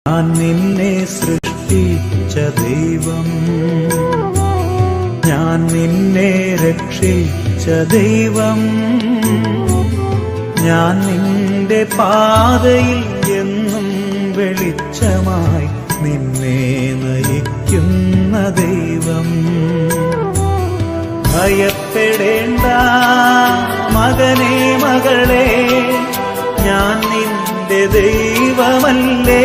ഞാൻ നിന്നെ സൃഷ്ടിച്ച ദൈവം, ഞാൻ നിന്നെ രക്ഷിച്ച ദൈവം, ഞാൻ നിന്റെ പാതയിൽ എന്നും വെളിച്ചമായി നിന്നെ നയിക്കുന്ന ദൈവം. ഭയപ്പെടേണ്ട മകനേ മകളേ, ഞാൻ നിന്റെ ദൈവമല്ലേ.